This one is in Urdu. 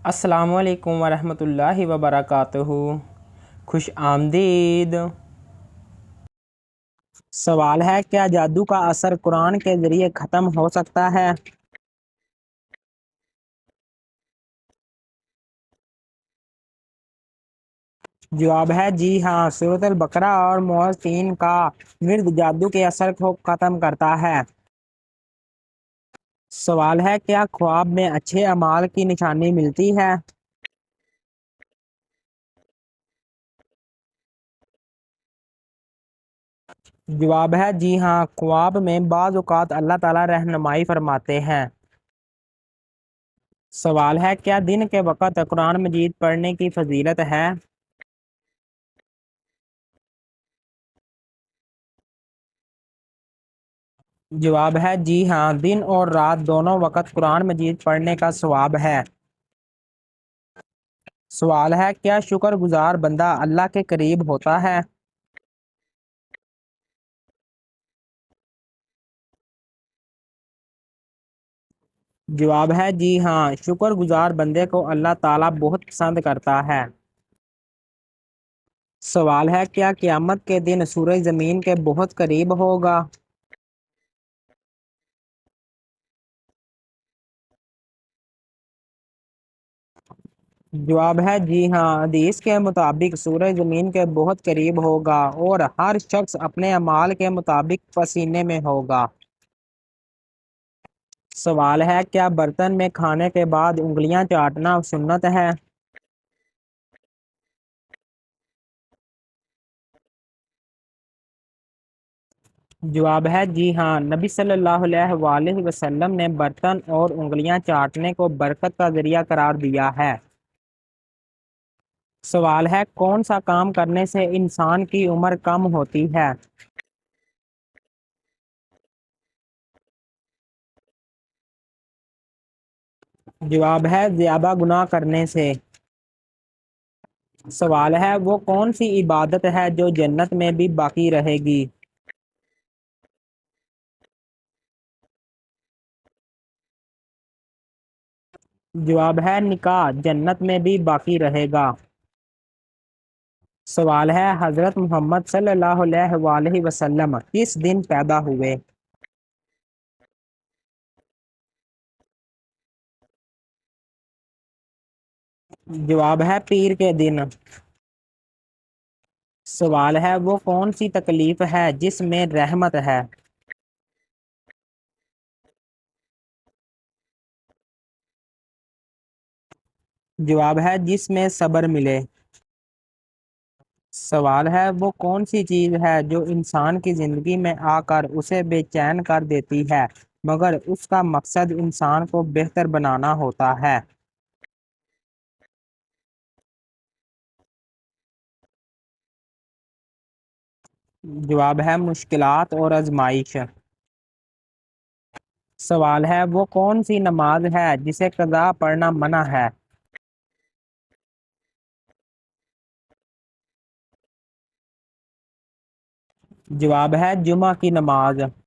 السلام علیکم ورحمۃ اللہ وبرکاتہ۔ خوش آمدید۔ سوال ہے، کیا جادو کا اثر قرآن کے ذریعے ختم ہو سکتا ہے؟ جواب ہے جی ہاں، سورۃ البقرہ اور معوذتین کا ورد جادو کے اثر کو ختم کرتا ہے۔ سوال ہے، کیا خواب میں اچھے اعمال کی نشانی ملتی ہے؟ جواب ہے جی ہاں، خواب میں بعض اوقات اللہ تعالیٰ رہنمائی فرماتے ہیں۔ سوال ہے، کیا دن کے وقت قرآن مجید پڑھنے کی فضیلت ہے؟ جواب ہے جی ہاں، دن اور رات دونوں وقت قرآن مجید پڑھنے کا ثواب ہے۔ سوال ہے، کیا شکر گزار بندہ اللہ کے قریب ہوتا ہے؟ جواب ہے جی ہاں، شکر گزار بندے کو اللہ تعالیٰ بہت پسند کرتا ہے۔ سوال ہے، کیا قیامت کے دن سورج زمین کے بہت قریب ہوگا؟ جواب ہے جی ہاں، حدیث کے مطابق سورج زمین کے بہت قریب ہوگا اور ہر شخص اپنے اعمال کے مطابق پسینے میں ہوگا۔ سوال ہے، کیا برتن میں کھانے کے بعد انگلیاں چاٹنا سنت ہے؟ جواب ہے جی ہاں، نبی صلی اللہ علیہ وآلہ وسلم نے برتن اور انگلیاں چاٹنے کو برکت کا ذریعہ قرار دیا ہے۔ سوال ہے، کون سا کام کرنے سے انسان کی عمر کم ہوتی ہے؟ جواب ہے زیادہ گناہ کرنے سے۔ سوال ہے، وہ کون سی عبادت ہے جو جنت میں بھی باقی رہے گی؟ جواب ہے نکاح جنت میں بھی باقی رہے گا۔ سوال ہے، حضرت محمد صلی اللہ علیہ وآلہ وسلم کس دن پیدا ہوئے؟ جواب ہے پیر کے دن۔ سوال ہے، وہ کون سی تکلیف ہے جس میں رحمت ہے؟ جواب ہے جس میں صبر ملے۔ سوال ہے، وہ کون سی چیز ہے جو انسان کی زندگی میں آ کر اسے بے چین کر دیتی ہے مگر اس کا مقصد انسان کو بہتر بنانا ہوتا ہے؟ جواب ہے مشکلات اور آزمائش۔ سوال ہے، وہ کون سی نماز ہے جسے قضا پڑھنا منع ہے؟ جواب ہے جمعہ کی نماز۔